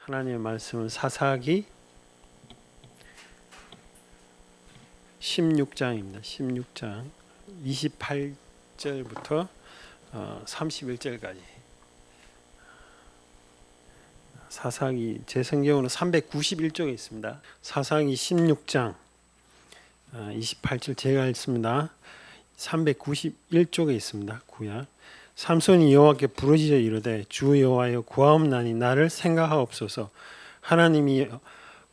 하나님의 말씀은 사사기 16장입니다. 16장 28절부터 31절까지. 사사기 제 성경으로 391쪽에 있습니다. 사사기 16장 28절 제가 읽습니다. 391쪽에 있습니다. 구약. 삼손이 여호와께 부르짖어 이르되 주 여호와여 구하옵나니 나를 생각하옵소서. 하나님이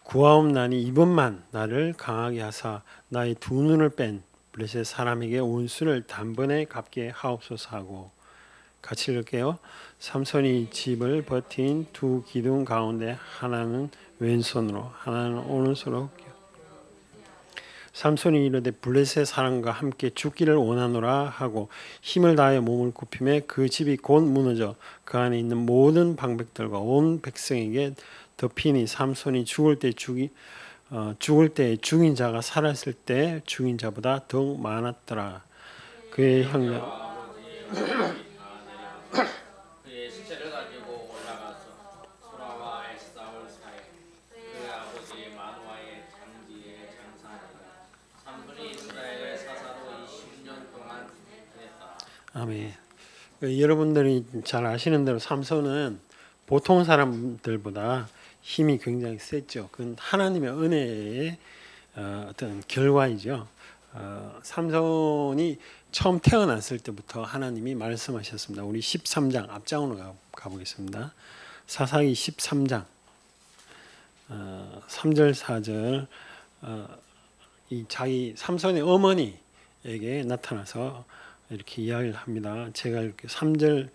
구하옵나니 이번만 나를 강하게 하사 나의 두 눈을 뺀 블레셋 사람에게 온수를 단번에 갚게 하옵소서 하고, 같이 읽을게요. 삼손이 집을 버틴 두 기둥 가운데 하나는 왼손으로 하나는 오른손으로 삼손이 이르되 블레셋 사람과 함께 죽기를 원하노라 하고 힘을 다하여 몸을 굽히매 그 집이 곧 무너져 그 안에 있는 모든 방백들과 온 백성에게 덮이니 삼손이 죽을 때 죽인 자가 살았을 때 죽인 자보다 더욱 많았더라. 그의 형제 그의 시체를 가지고 올라가서 소라와 에사울 사이 그의 아버지 마노아의 장지에 장사하니라. 삼손이 이스라엘의 사사로 20년 동안 지냈다. 아멘. 여러분들이 잘 아시는 대로 삼손은 보통 사람들보다 힘이 굉장히 셌죠. 그건 하나님의 은혜의 어떤 결과이죠. 삼손이 처음 태어났을 때부터 하나님이 말씀하셨습니다. 우리 13장 앞장으로 가보겠습니다. 사사기 13장 3절 4절 이 자기 삼손의 어머니에게 나타나서 이렇게 이야기를 합니다. 제가 이렇게 13장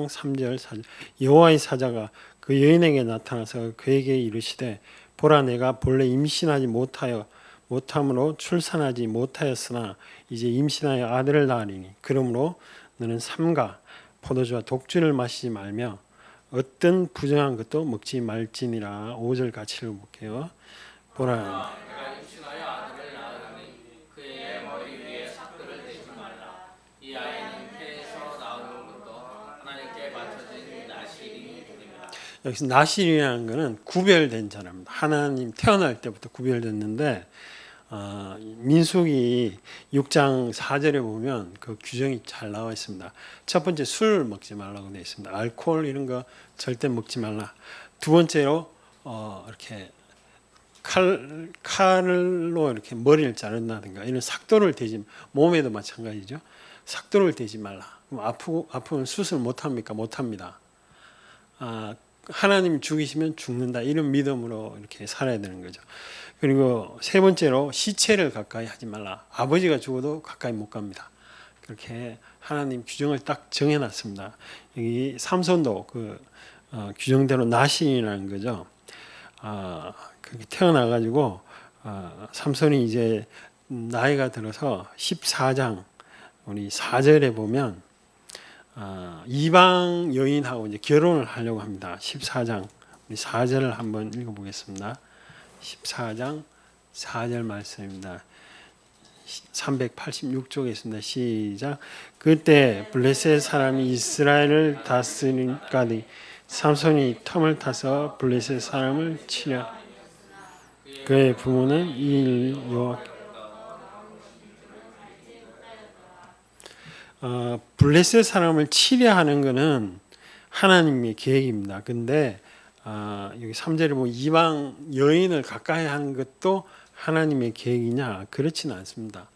3절 4절 여호와의 사자가 그 여인에게 나타나서 그에게 이르시되 보라 내가 본래 임신하지 못함으로 출산하지 못하였으나 이제 임신하여 아들을 낳으리니 그러므로 너는 삼가 포도주와 독주를 마시지 말며 어떤 부정한 것도 먹지 말지니라. 5절 같이 읽어볼게요. 보라 내가 임신하여 아들을 낳으니 그의 머리 위에 삭들을 대지 말라. 이 아이는 태에서 나오는 것도 하나님께 바쳐진 나실이 되리라. 여기서 나실이라는 것은 구별된 사람입니다. 하나님 태어날 때부터 구별됐는데 민수기 6장 4절에 보면 그 규정이 잘 나와 있습니다. 첫 번째 술 먹지 말라고 되어 있습니다. 알코올 이런 거 절대 먹지 말라. 두 번째로 이렇게 칼로 이렇게 머리를 자른다든가 이런 삭도를 대지, 몸에도 마찬가지죠. 삭도를 대지 말라. 그럼 아프면 수술 못 합니까? 못 합니다. 하나님 죽이시면 죽는다 이런 믿음으로 이렇게 살아야 되는 거죠. 그리고 세 번째로 시체를 가까이 하지 말라. 아버지가 죽어도 가까이 못 갑니다. 그렇게 하나님 규정을 딱 정해놨습니다. 여기 삼손도 그 규정대로 나신이라는 거죠. 그렇게 태어나가지고 삼손이 이제 나이가 들어서 14장 우리 4절에 보면 이방 여인하고 이제 결혼을 하려고 합니다. 14장 우리 4절을 한번 읽어보겠습니다. 14장 4절 말씀입니다. 386쪽에 있습니다. 시작. 그때 블레셋 사람이 이스라엘을 다스리까지 삼손이 텀을 타서 블레셋 사람을 치려 그의 부모는 이 여호와께 블레셋 사람을 치려하는 것은 하나님의 계획입니다. 근데 여기 3절에 보면 이방 여인을 가까이 하는 것도 하나님의 계획이냐? 그렇지는 않습니다.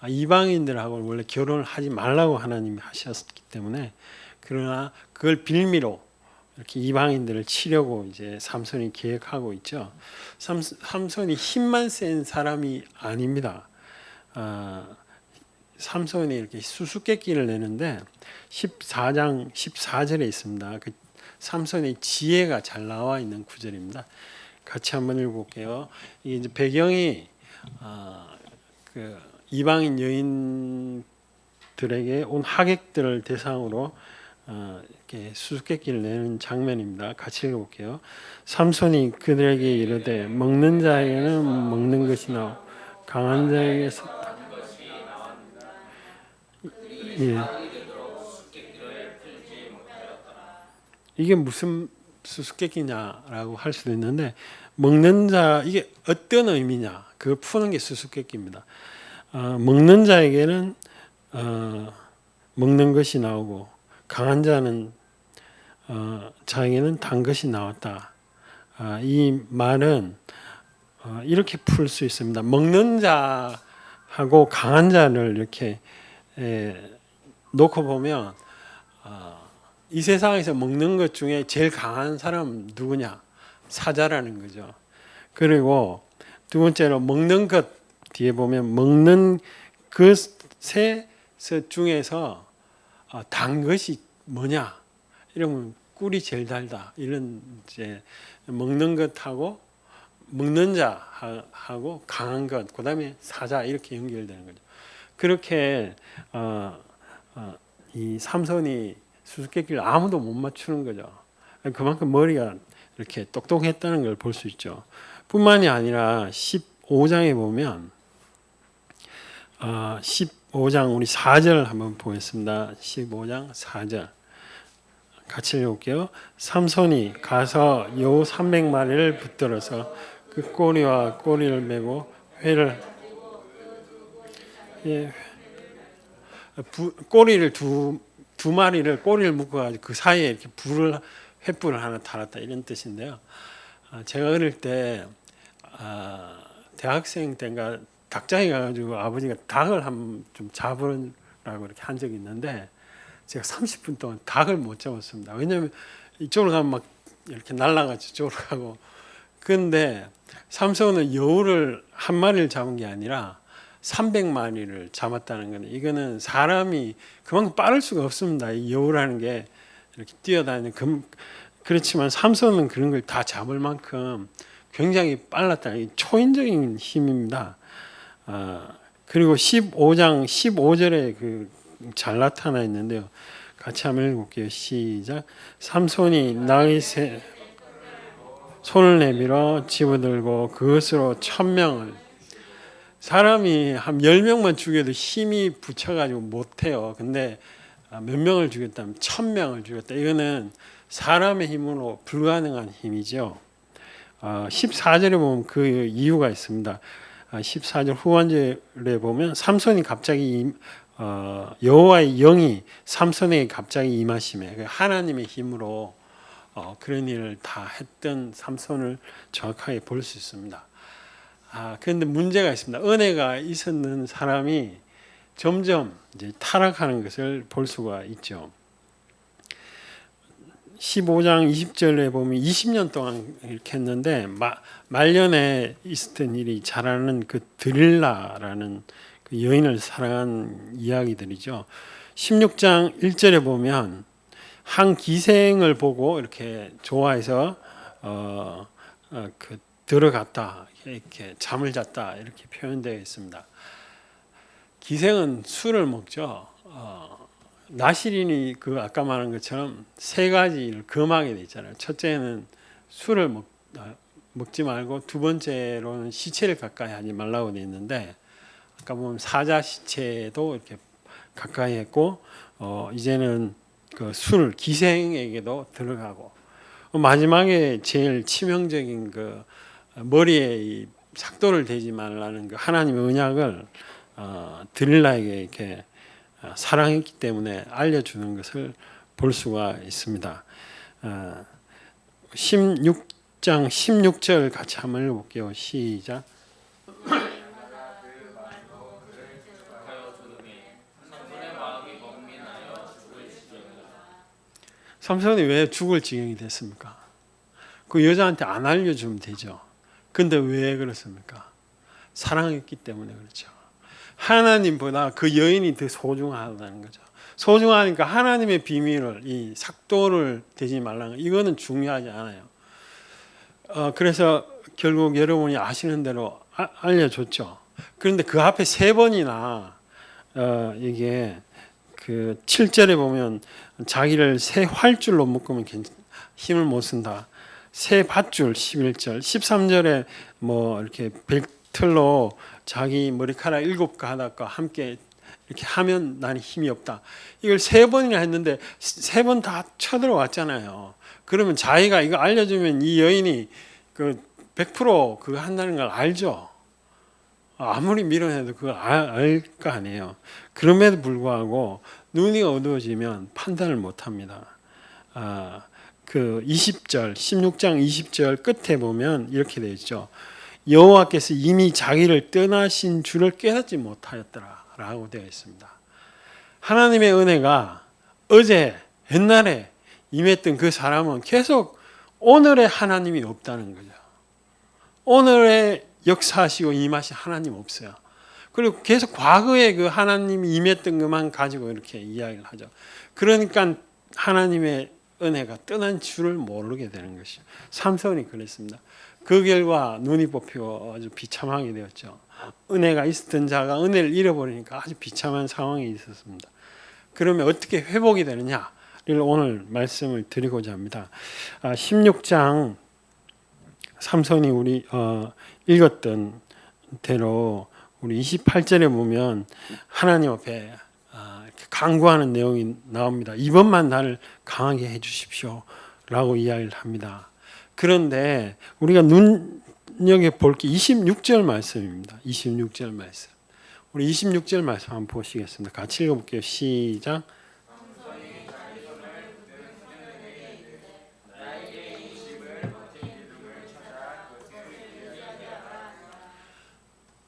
이방인들하고 원래 결혼을 하지 말라고 하나님이 하셨기 때문에, 그러나 그걸 빌미로 이렇게 이방인들을 치려고 이제 삼손이 계획하고 있죠. 삼손이 힘만 센 사람이 아닙니다. 삼손이 이렇게 수수께끼를 내는데 14장 14절에 있습니다. 그 삼손의 지혜가 잘 나와 있는 구절입니다. 같이 한번 읽어볼게요. 이게 이제 배경이 그 이방인 여인들에게 온 하객들을 대상으로 이렇게 수수께끼를 내는 장면입니다. 같이 읽어볼게요. 삼손이 그들에게 이르되 먹는 자에게는 먹는 것이 나오 강한 자에게서 예. 이게 무슨 수수께끼냐라고 할 수도 있는데 먹는 자 이게 어떤 의미냐 그걸 푸는 게 수수께끼입니다. 먹는 자에게는 먹는 것이 나오고 강한 자는 자에게는 단 것이 나왔다. 이 말은 이렇게 풀 수 있습니다. 먹는 자하고 강한 자를 이렇게 놓고 보면 이 세상에서 먹는 것 중에 제일 강한 사람 누구냐? 사자라는 거죠. 그리고 두 번째로 먹는 것 뒤에 보면 먹는 것의 중에서 단 것이 뭐냐? 이러면 꿀이 제일 달다. 이런 이제 먹는 것하고 먹는 자하고 강한 것, 그다음에 사자 이렇게 연결되는 거죠. 그렇게 이 삼손이 수수께끼를 아무도 못 맞추는 거죠. 그만큼 머리가 이렇게 똑똑했다는 걸 볼 수 있죠. 뿐만이 아니라 15장에 보면 15장 우리 4절 한번 보겠습니다. 15장 4절 같이 읽을게요. 삼손이 가서 여우 300마리를 붙들어서 그 꼬리와 꼬리를 메고 회를 꼬리를 두 마리를 꼬리를 묶어가지고 그 사이에 이렇게 횃불을 하나 달았다 이런 뜻인데요. 제가 어릴 때 대학생 때인가 닭장에 가가지고 아버지가 닭을 한번 좀 잡으라고 이렇게 한 적이 있는데 제가 30분 동안 닭을 못 잡았습니다. 왜냐하면 이쪽으로 가면 막 이렇게 날아가죠. 이쪽으로 가고. 그런데 삼손은 여우를 한 마리를 잡은 게 아니라 300마리를 잡았다는 거는 이거는 사람이 그만큼 빠를 수가 없습니다. 이 여우라는 게 이렇게 뛰어다니는 그렇지만 삼손은 그런 걸 다 잡을 만큼 굉장히 빨랐다. 초인적인 힘입니다. 그리고 15장 15절에 잘 나타나 있는데요. 같이 한번 읽어볼게요. 시작. 삼손이 나윗의 손을 내밀어 집어들고 그것으로 1000명을 사람이 한 10명만 죽여도 힘이 붙여가지고 못해요. 근데 몇 명을 죽였다면 1000명을 죽였다. 이거는 사람의 힘으로 불가능한 힘이죠. 14절에 보면 그 이유가 있습니다. 14절 후반절에 보면 삼손이 갑자기 여호와의 영이 삼손에게 갑자기 임하심에 하나님의 힘으로 그런 일을 다 했던 삼손을 정확하게 볼 수 있습니다. 그런데 문제가 있습니다. 은혜가 있었는 사람이 점점 이제 타락하는 것을 볼 수가 있죠. 15장 20절에 보면 20년 동안 이렇게 했는데 말년에 있었던 일이 잘 아는 그 드릴라라는 그 여인을 사랑한 이야기들이죠. 16장 1절에 보면 한 기생을 보고 이렇게 좋아해서 들어갔다 이렇게 잠을 잤다 이렇게 표현되어 있습니다. 기생은 술을 먹죠. 나시린이 아까 말한 것처럼 세 가지를 금하게 돼 있잖아요. 첫째는 술을 먹지 말고 두 번째로는 시체를 가까이 하지 말라고 돼 있는데 아까 보면 사자 시체도 이렇게 가까이 했고 이제는 그 술 기생에게도 들어가고 마지막에 제일 치명적인 그 머리에 이 삭도를 대지 말라는 그 하나님의 언약을 드릴라에게 이렇게 사랑했기 때문에 알려주는 것을 볼 수가 있습니다. 16장 16절 같이 한번 읽어볼게요. 시작. 삼손이 왜 죽을 지경이 됐습니까? 그 여자한테 안 알려주면 되죠. 근데 왜 그렇습니까? 사랑했기 때문에 그렇죠. 하나님보다 그 여인이 더 소중하다는 거죠. 소중하니까 하나님의 비밀을 이 삭도를 대지 말라는 거 이거는 중요하지 않아요. 그래서 결국 여러분이 아시는 대로 알려줬죠. 그런데 그 앞에 세 번이나 이게 그 7절에 보면 자기를 새 활줄로 묶으면 힘을 못 쓴다. 새 밧줄 11절, 13절에 뭐 이렇게 벨틀로 자기 머리카락 7가닥과 함께 이렇게 하면 나는 힘이 없다. 이걸 3번이나 했는데 3번 다 쳐들어왔잖아요. 그러면 자기가 이거 알려주면 이 여인이 그 100% 그거 한다는 걸 알죠. 아무리 밀어내도 그걸 알 거 아니에요. 그럼에도 불구하고 눈이 어두워지면 판단을 못합니다. 그 20절, 16장 20절 끝에 보면 이렇게 되어 있죠. 여호와께서 이미 자기를 떠나신 줄을 깨닫지 못하였더라라고 되어 있습니다. 하나님의 은혜가 어제 옛날에 임했던 그 사람은 계속 오늘의 하나님이 없다는 거죠. 오늘의 역사하시고 임하신 하나님 없어요. 그리고 계속 과거에 그 하나님이 임했던 것만 가지고 이렇게 이야기를 하죠. 그러니까 하나님의 은혜가 떠난 줄을 모르게 되는 것이죠. 삼손이 그랬습니다. 그 결과 눈이 뽑히고 아주 비참하게 되었죠. 은혜가 있었던 자가 은혜를 잃어버리니까 아주 비참한 상황이 있었습니다. 그러면 어떻게 회복이 되느냐를 오늘 말씀을 드리고자 합니다. 16장 삼손이 우리 읽었던 대로 우리 28절에 보면 하나님 앞에 이렇게 간구하는 내용이 나옵니다. 이번만 나를 강하게 해주십시오 라고 이야기를 합니다. 그런데 우리가 눈여겨볼 게 26절 말씀입니다. 26절 말씀. 우리 26절 말씀 한번 보시겠습니다. 같이 읽어볼게요. 시작.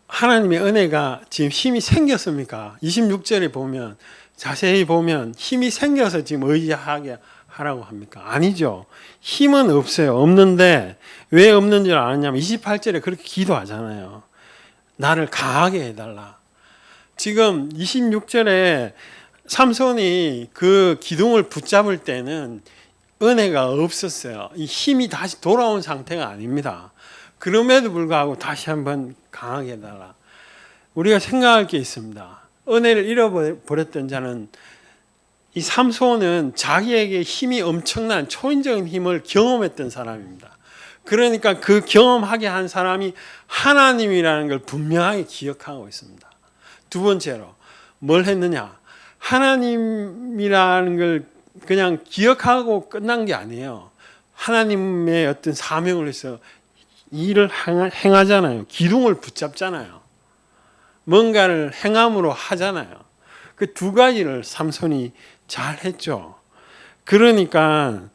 하나님의 은혜가 지금 힘이 생겼습니까? 26절에 보면 자세히 보면 힘이 생겨서 지금 의지하게 하라고 합니까? 아니죠. 힘은 없어요. 없는데 왜 없는 줄 아느냐면 28절에 그렇게 기도하잖아요. 나를 강하게 해달라. 지금 26절에 삼손이 그 기둥을 붙잡을 때는 은혜가 없었어요. 이 힘이 다시 돌아온 상태가 아닙니다. 그럼에도 불구하고 다시 한번 강하게 해달라. 우리가 생각할 게 있습니다. 은혜를 잃어버렸던 자는 이 삼손은 자기에게 힘이 엄청난 초인적인 힘을 경험했던 사람입니다. 그러니까 그 경험하게 한 사람이 하나님이라는 걸 분명하게 기억하고 있습니다. 두 번째로 뭘 했느냐? 하나님이라는 걸 그냥 기억하고 끝난 게 아니에요. 하나님의 어떤 사명을 해서 일을 행하잖아요. 기둥을 붙잡잖아요. 뭔가를 행함으로 하잖아요. 그 두 가지를 삼손이 잘 했죠. 그러니까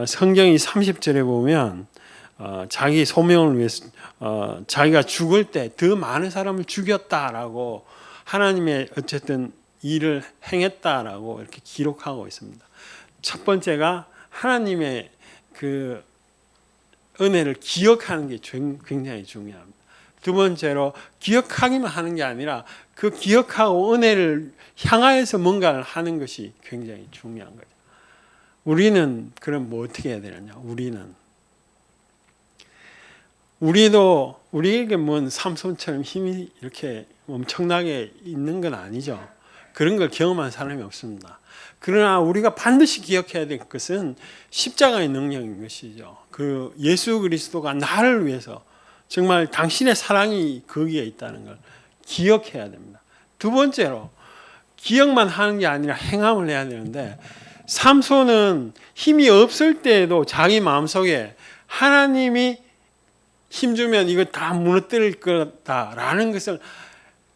성경이 30절에 보면 자기 소명을 위해서 자기가 죽을 때 더 많은 사람을 죽였다라고 하나님의 어쨌든 일을 행했다라고 이렇게 기록하고 있습니다. 첫 번째가 하나님의 그 은혜를 기억하는 게 굉장히 중요합니다. 두 번째로 기억하기만 하는 게 아니라 그 기억하고 은혜를 향하여서 뭔가를 하는 것이 굉장히 중요한 거죠. 우리는 그럼 뭐 어떻게 해야 되느냐? 우리도 우리에게 뭔 삼손처럼 힘이 이렇게 엄청나게 있는 건 아니죠. 그런 걸 경험한 사람이 없습니다. 그러나 우리가 반드시 기억해야 될 것은 십자가의 능력인 것이죠. 그 예수 그리스도가 나를 위해서 정말 당신의 사랑이 거기에 있다는 걸 기억해야 됩니다. 두 번째로 기억만 하는 게 아니라 행함을 해야 되는데 삼손은 힘이 없을 때에도 자기 마음속에 하나님이 힘주면 이거 다 무너뜨릴 거다라는 것을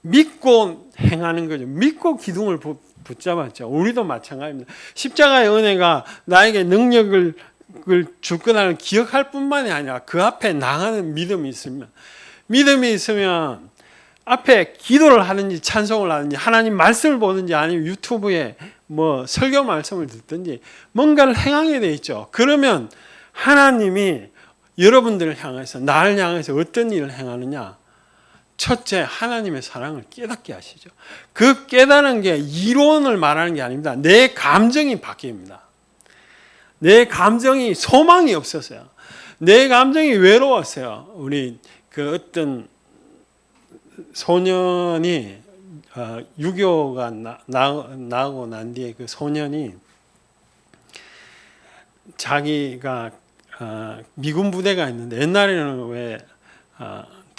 믿고 행하는 거죠. 믿고 기둥을 붙잡았죠. 우리도 마찬가지입니다. 십자가의 은혜가 나에게 능력을 줄 거라는 기억할 뿐만이 아니라 그 앞에 나가는 믿음이 있으면 앞에 기도를 하든지 찬송을 하든지 하나님 말씀을 보든지 아니면 유튜브에 뭐 설교 말씀을 듣든지 뭔가를 행하게 돼 있죠. 그러면 하나님이 여러분들을 향해서 나를 향해서 어떤 일을 행하느냐? 첫째, 하나님의 사랑을 깨닫게 하시죠. 그 깨닫는 게 이론을 말하는 게 아닙니다. 내 감정이 바뀝니다. 내 감정이 소망이 없었어요. 내 감정이 외로웠어요. 우리 그 어떤 소년이 유교가 나고 난 뒤에 그 소년이 자기가 미군 부대가 있는데 옛날에는 왜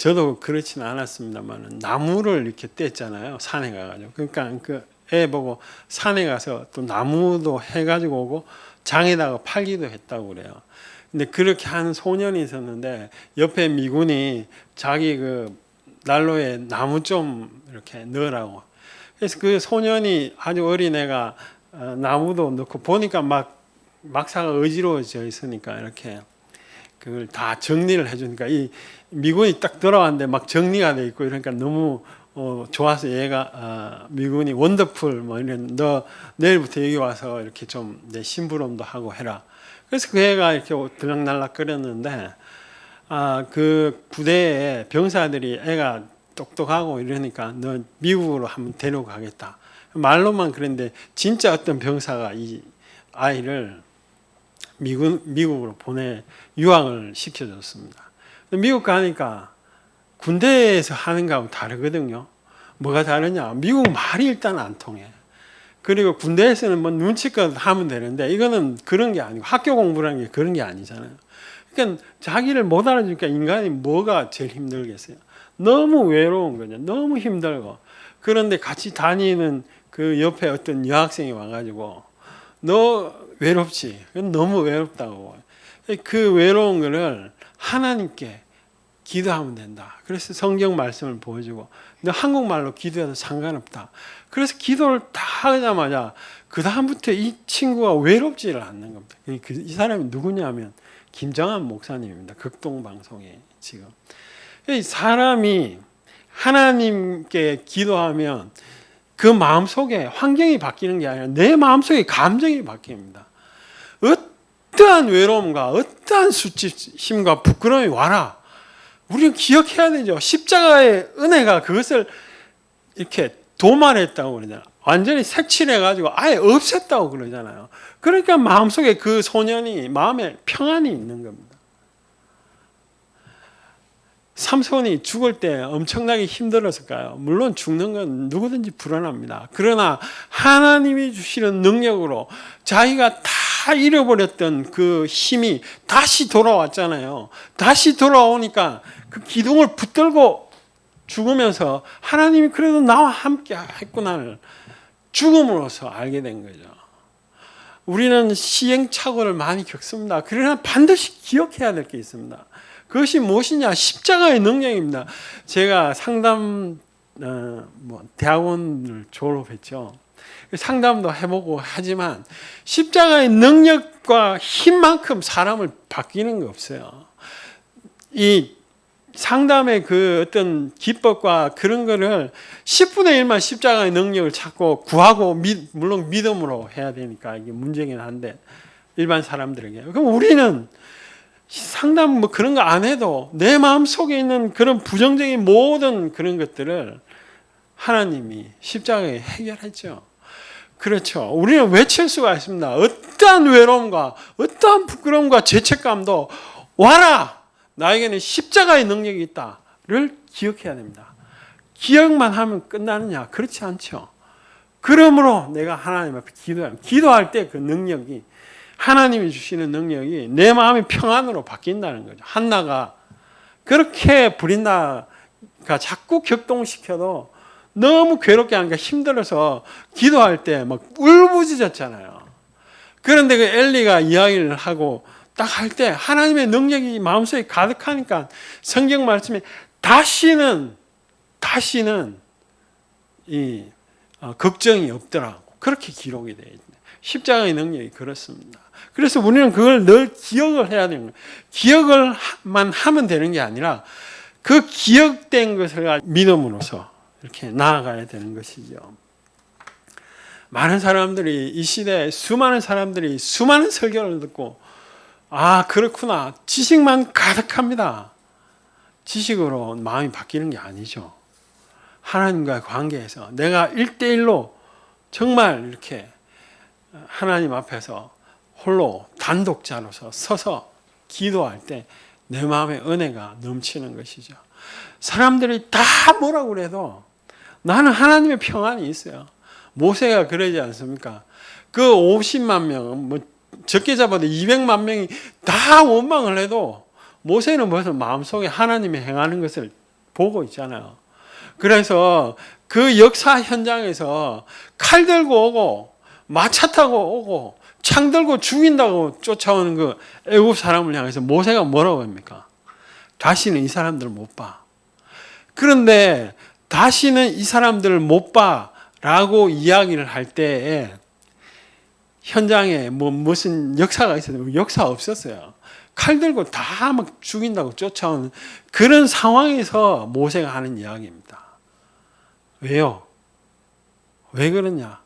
저도 그렇지는 않았습니다만 나무를 이렇게 뗐잖아요. 산에 가가지고. 그러니까 그 애 보고 산에 가서 또 나무도 해가지고 오고 장에다가 팔기도 했다고 그래요. 근데 그렇게 한 소년이 있었는데 옆에 미군이 자기 그 난로에 나무 좀 이렇게 넣으라고. 그래서 그 소년이 아주 어린 애가 나무도 넣고 보니까 막사가 어지러워져 있으니까 이렇게 그걸 다 정리를 해주니까 이 미군이 딱 들어왔는데 막 정리가 돼 있고 이러니까 너무 좋아서 얘가 미군이 원더풀 뭐 이런 너 내일부터 여기 와서 이렇게 좀 내 심부름도 하고 해라. 그래서 그 애가 이렇게 들락날락거렸는데 그 부대에 병사들이 애가 똑똑하고 이러니까 너 미국으로 한번 데려가겠다. 말로만 그랬는데 진짜 어떤 병사가 이 아이를 미국으로 유학을 시켜줬습니다. 미국 가니까 군대에서 하는 거하고 다르거든요. 뭐가 다르냐? 미국 말이 일단 안 통해. 그리고 군대에서는 뭐 눈치껏 하면 되는데 이거는 그런 게 아니고 학교 공부라는 게 그런 게 아니잖아요. 그러니까 자기를 못 알아주니까 인간이 뭐가 제일 힘들겠어요? 너무 외로운 거죠. 너무 힘들고. 그런데 같이 다니는 그 옆에 어떤 여학생이 와가지고 너 외롭지? 너무 외롭다고. 그 외로운 거를 하나님께 기도하면 된다. 그래서 성경 말씀을 보여주고 너 한국말로 기도해도 상관없다. 그래서 기도를 다 하자마자 그 다음부터 이 친구가 외롭지를 않는 겁니다. 이 사람이 누구냐면 김정한 목사님입니다. 극동방송에 지금. 이 사람이 하나님께 기도하면 그 마음속에 환경이 바뀌는 게 아니라 내 마음속에 감정이 바뀝니다. 어떠한 외로움과 어떠한 수치심과 부끄러움이 와라. 우리는 기억해야 되죠. 십자가의 은혜가 그것을 이렇게 도말했다고 그러잖아요. 완전히 색칠해가지고 아예 없앴다고 그러잖아요. 그러니까 마음속에 그 소년이 마음에 평안이 있는 겁니다. 삼손이 죽을 때 엄청나게 힘들었을까요? 물론 죽는 건 누구든지 불안합니다. 그러나 하나님이 주시는 능력으로 자기가 다 잃어버렸던 그 힘이 다시 돌아왔잖아요. 다시 돌아오니까 그 기둥을 붙들고 죽으면서 하나님이 그래도 나와 함께 했구나를 죽음으로써 알게 된 거죠. 우리는 시행착오를 많이 겪습니다. 그러나 반드시 기억해야 될 게 있습니다. 그것이 무엇이냐? 십자가의 능력입니다. 제가 상담 대학원을 졸업했죠. 상담도 해보고 하지만 십자가의 능력과 힘만큼 사람을 바뀌는 게 없어요. 이 상담의 그 어떤 기법과 그런 거를 10분의 1만 십자가의 능력을 찾고 구하고 물론 믿음으로 해야 되니까 이게 문제긴 한데 일반 사람들에게. 그럼 우리는 상담 뭐 그런 거 안 해도 내 마음 속에 있는 그런 부정적인 모든 그런 것들을 하나님이 십자가에 해결했죠. 그렇죠. 우리는 외칠 수가 있습니다. 어떠한 외로움과 어떠한 부끄러움과 죄책감도 와라. 나에게는 십자가의 능력이 있다를 기억해야 됩니다. 기억만 하면 끝나느냐? 그렇지 않죠. 그러므로 내가 하나님 앞에 기도할 때 그 능력이 하나님이 주시는 능력이 내 마음이 평안으로 바뀐다는 거죠. 한나가 그렇게 브린다가 자꾸 격동시켜도 너무 괴롭게 하니까 힘들어서 기도할 때 막 울부짖었잖아요. 그런데 그 엘리가 이야기를 하고 딱 할 때 하나님의 능력이 마음속에 가득하니까 성경 말씀에 다시는 이 걱정이 없더라고. 그렇게 기록이 되어 있네. 십자가의 능력이 그렇습니다. 그래서 우리는 그걸 늘 기억을 해야 되는 거예요. 기억을만 하면 되는 게 아니라 그 기억된 것을 믿음으로써 이렇게 나아가야 되는 것이죠. 많은 사람들이 이 시대에 수많은 사람들이 수많은 설교를 듣고 그렇구나. 지식만 가득합니다. 지식으로 마음이 바뀌는 게 아니죠. 하나님과의 관계에서 내가 1대1로 정말 이렇게 하나님 앞에서 홀로 단독자로서 서서 기도할 때 내 마음의 은혜가 넘치는 것이죠. 사람들이 다 뭐라고 그래도 나는 하나님의 평안이 있어요. 모세가 그러지 않습니까? 그 50만 명, 뭐 적게 잡아도 200만 명이 다 원망을 해도 모세는 벌써 마음속에 하나님이 행하는 것을 보고 있잖아요. 그래서 그 역사 현장에서 칼 들고 오고 마차 타고 오고 창 들고 죽인다고 쫓아오는 그 애굽 사람을 향해서 모세가 뭐라고 합니까? 다시는 이 사람들을 못 봐. 그런데 다시는 이 사람들을 못 봐라고 이야기를 할 때에 현장에 무슨 역사가 있었는데 역사 없었어요. 칼 들고 다 막 죽인다고 쫓아오는 그런 상황에서 모세가 하는 이야기입니다. 왜요? 왜 그러냐?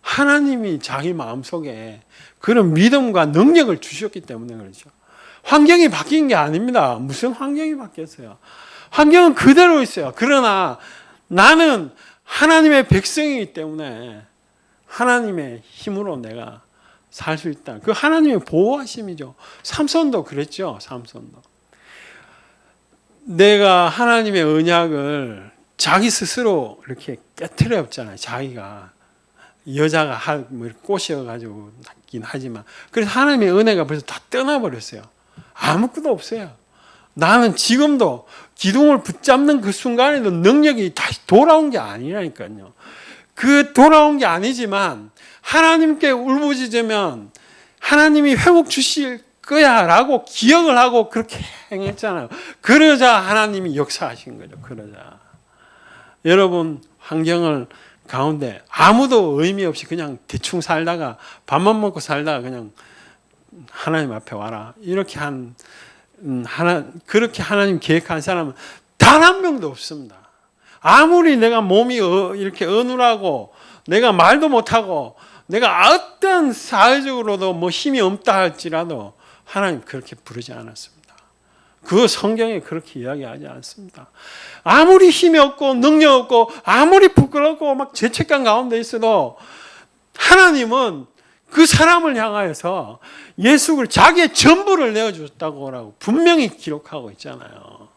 하나님이 자기 마음속에 그런 믿음과 능력을 주셨기 때문에 그렇죠. 환경이 바뀐 게 아닙니다. 무슨 환경이 바뀌었어요? 환경은 그대로 있어요. 그러나 나는 하나님의 백성이기 때문에 하나님의 힘으로 내가 살 수 있다. 그 하나님의 보호하심이죠. 삼손도 그랬죠. 삼손도. 내가 하나님의 언약을 자기 스스로 이렇게 깨트렸잖아요. 자기가 여자가 뭐 꼬셔가지고 낫긴 하지만 그래서 하나님의 은혜가 벌써 다 떠나버렸어요. 아무것도 없어요. 나는 지금도 기둥을 붙잡는 그 순간에도 능력이 다시 돌아온 게 아니라니까요. 그 돌아온 게 아니지만 하나님께 울부짖으면 하나님이 회복 주실 거야 라고 기억을 하고 그렇게 행했잖아요. 그러자 하나님이 역사하신 거죠. 그러자 여러분 환경을 가운데 아무도 의미 없이 그냥 대충 살다가 밥만 먹고 살다가 그냥 하나님 앞에 와라 이렇게 그렇게 하나님 계획한 사람은 단 한 명도 없습니다. 아무리 내가 몸이 이렇게 어눌하고 내가 말도 못하고 내가 어떤 사회적으로도 뭐 힘이 없다 할지라도 하나님 그렇게 부르지 않았습니다. 그 성경에 그렇게 이야기하지 않습니다. 아무리 힘이 없고 능력 없고 아무리 부끄럽고 막 죄책감 가운데 있어도 하나님은 그 사람을 향하여서 예수를 자기의 전부를 내어줬다고 분명히 기록하고 있잖아요.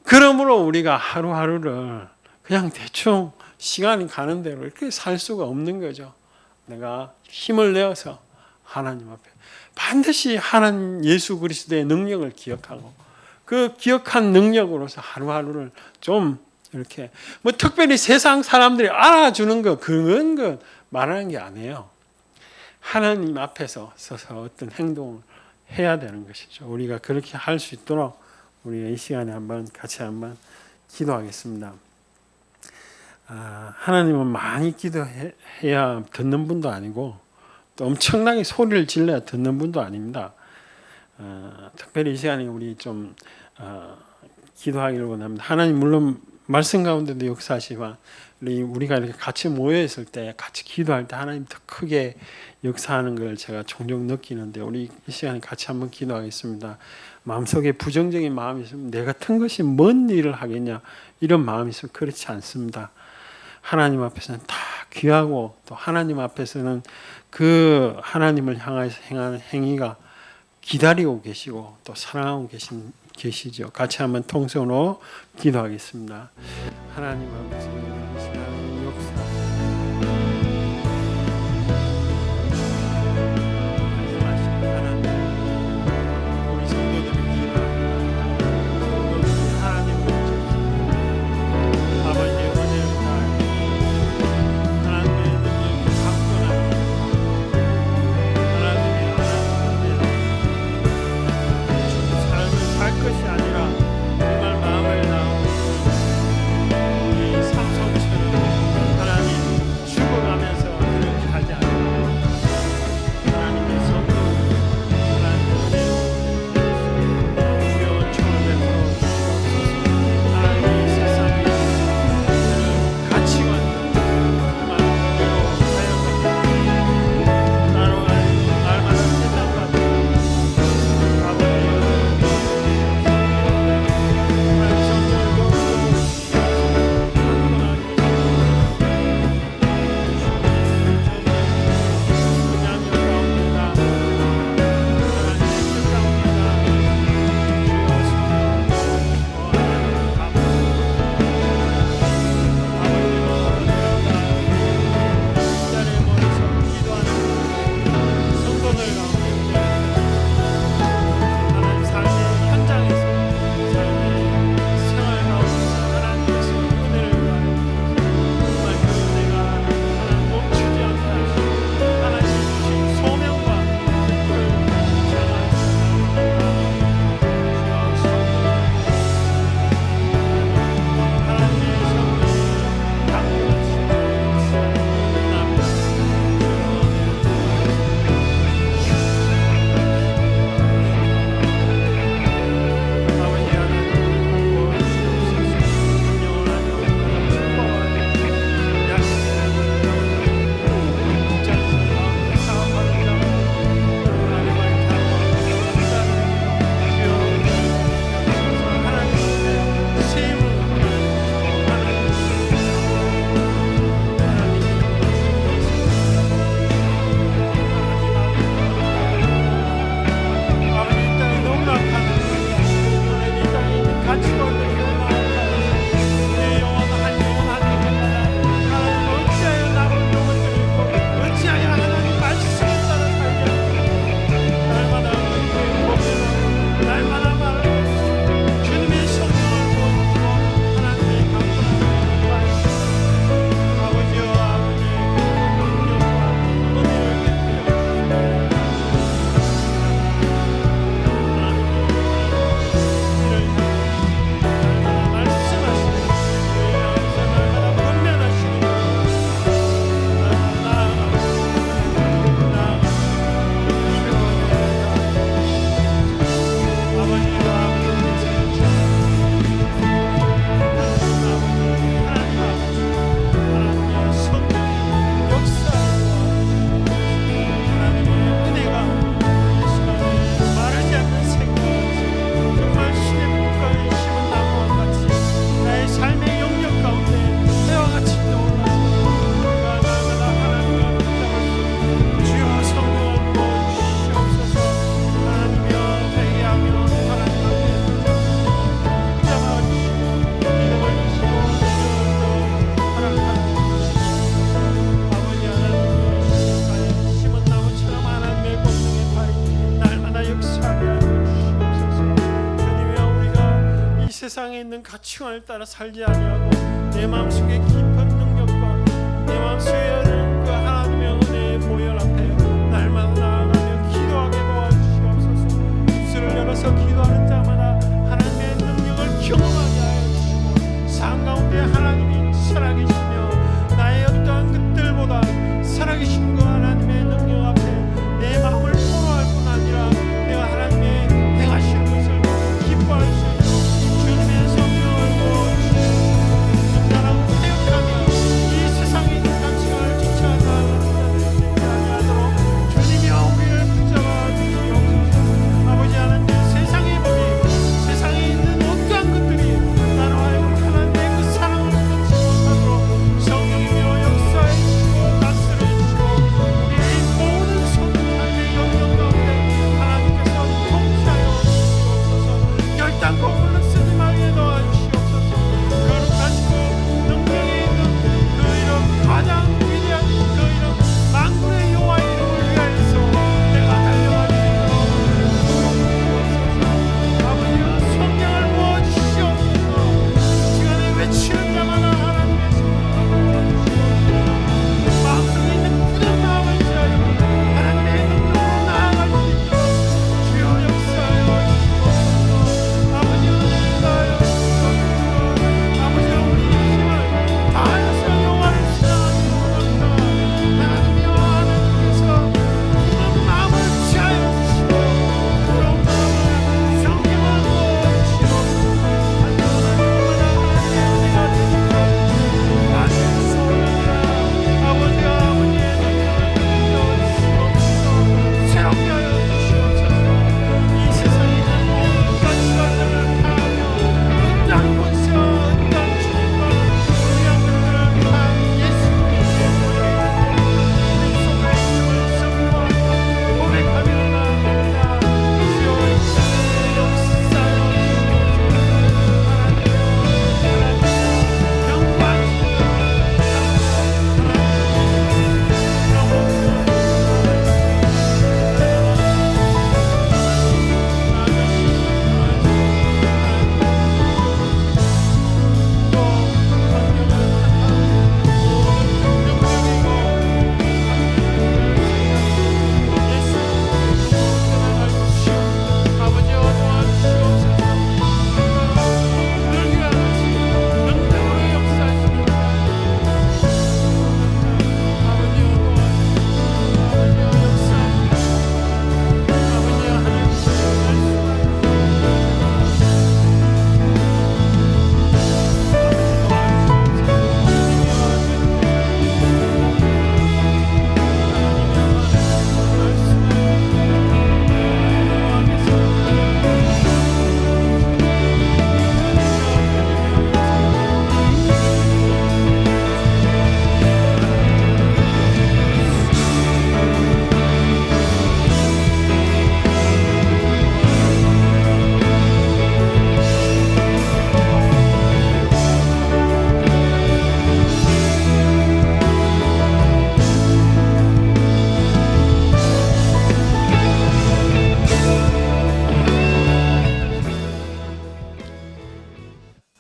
그러므로 우리가 하루하루를 그냥 대충 시간이 가는 대로 이렇게 살 수가 없는 거죠. 내가 힘을 내어서 하나님 앞에 반드시 하나님 예수 그리스도의 능력을 기억하고 그 기억한 능력으로서 하루하루를 좀 이렇게 뭐 특별히 세상 사람들이 알아주는 거 그런 거 말하는 게 아니에요. 하나님 앞에서 서서 어떤 행동을 해야 되는 것이죠. 우리가 그렇게 할 수 있도록 우리가 이 시간에 같이 한번 기도하겠습니다. 하나님은 많이 기도해야 듣는 분도 아니고 또 엄청나게 소리를 질러야 듣는 분도 아닙니다. 특별히 이 시간에 우리 좀 기도하기를 원합니다. 하나님 물론 말씀 가운데도 역사하시지만 우리가 이렇게 같이 모여 있을 때 같이 기도할 때 하나님 더 크게 역사하는 걸 제가 종종 느끼는데 우리 이 시간에 같이 한번 기도하겠습니다. 마음속에 부정적인 마음이 있으면 내 같은 것이 뭔 일을 하겠냐 이런 마음이 있으면 그렇지 않습니다. 하나님 앞에서는 다 귀하고 또 하나님 앞에서는 그 하나님을 향해서 행하는 행위가 기다리고 계시고 또 사랑하고 계시죠. 같이 한번 통성으로 기도하겠습니다. 하나님 아버지 이 시간의 역사 말씀하신 하나님 우리 성도들을 기도합니다. 성도들이 하나님을 아버지의 은혜를 다하고 하나님의 능력이 강건합니다. 하나님의 삶을 살 것이 아니라 정말 마음을 다하고 우리 삼성처럼 세상에 있는 가치관을 따라 살지 아니하고 내 마음속에 깊은 능력과 내 마음속에 있는 그 하나님의 은혜의 보혈 앞에 날마다 나아가며 기도하게 도와주시옵소서. 입술을 열어서 기도하는 자마다 하나님의 능력을 경험하게 하여 주시고 삶 가운데 하나님이 살아계시며 나의 어떠한 것들보다 살아계신 그 하나님의 능력 앞에 내 마음을 토로할 뿐 아니라 내가 하나님의 행하신 것을 기뻐할 수 있는 주님의 성령을 부어주시고 나라고 태역하며 이 세상에 있는 가치관을 쫓아가는 자들이 되지 아니하도록 주님이여 우리를 붙잡아 주시옵소서. 아버지 하나님, 세상의 법이 세상에 있는 어떠한 것들이 나로 하여금 하나님의 그 사랑을 끊지 못하도록 성령이여 역사해 주시고 다스려 주시고 우리의 모든 성도의 영역 가운데 하나님께서 통치하여 주시옵소서. 결단코 물러서지 말게 도와주시옵소서. 거룩하시고 능력이 있는 그 이름, 가장 위대한 그 이름, 만군의 여호와 이름을 위하여서 내가 달려갈 수 있도록 주옵소서. 아버지여 성령을 부어주시옵소서. 이 시간에 외치는 자마다 하나님의 성령을 부어주시옵소서. 마음속에 있는 굳은 마음을 지하여 하나님의 능력으로 나아갈 수 있도록 주여 역사하여 주시옵소서. 아버지여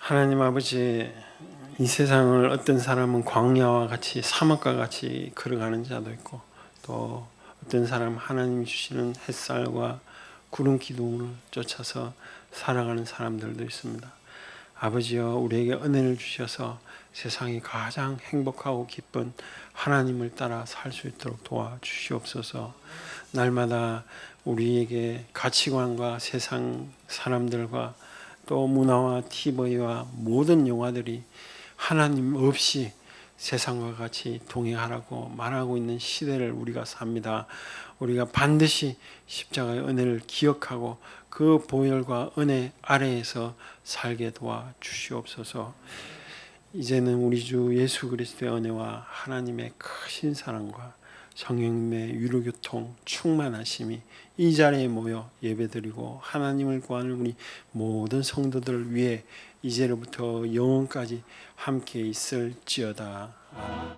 하나님 아버지, 이 세상을 어떤 사람은 광야와 같이 사막과 같이 걸어가는 자도 있고, 또 어떤 사람 하나님이 주시는 햇살과 구름 기둥을 쫓아서 살아가는 사람들도 있습니다. 아버지여, 우리에게 은혜를 주셔서 세상이 가장 행복하고 기쁜 하나님을 따라 살 수 있도록 도와주시옵소서. 날마다 우리에게 가치관과 세상 사람들과 또 문화와 TV와 모든 영화들이 하나님 없이 세상과 같이 동행하라고 말하고 있는 시대를 우리가 삽니다. 우리가 반드시 십자가의 은혜를 기억하고 그 보혈과 은혜 아래에서 살게 도와주시옵소서. 이제는 우리 주 예수 그리스도의 은혜와 하나님의 크신 사랑과 성령님의 유로교통 충만하심이 이 자리에 모여 예배드리고 하나님을 구하는 우리 모든 성도들을 위해 이제로부터 영원까지 함께 있을지어다. 아멘.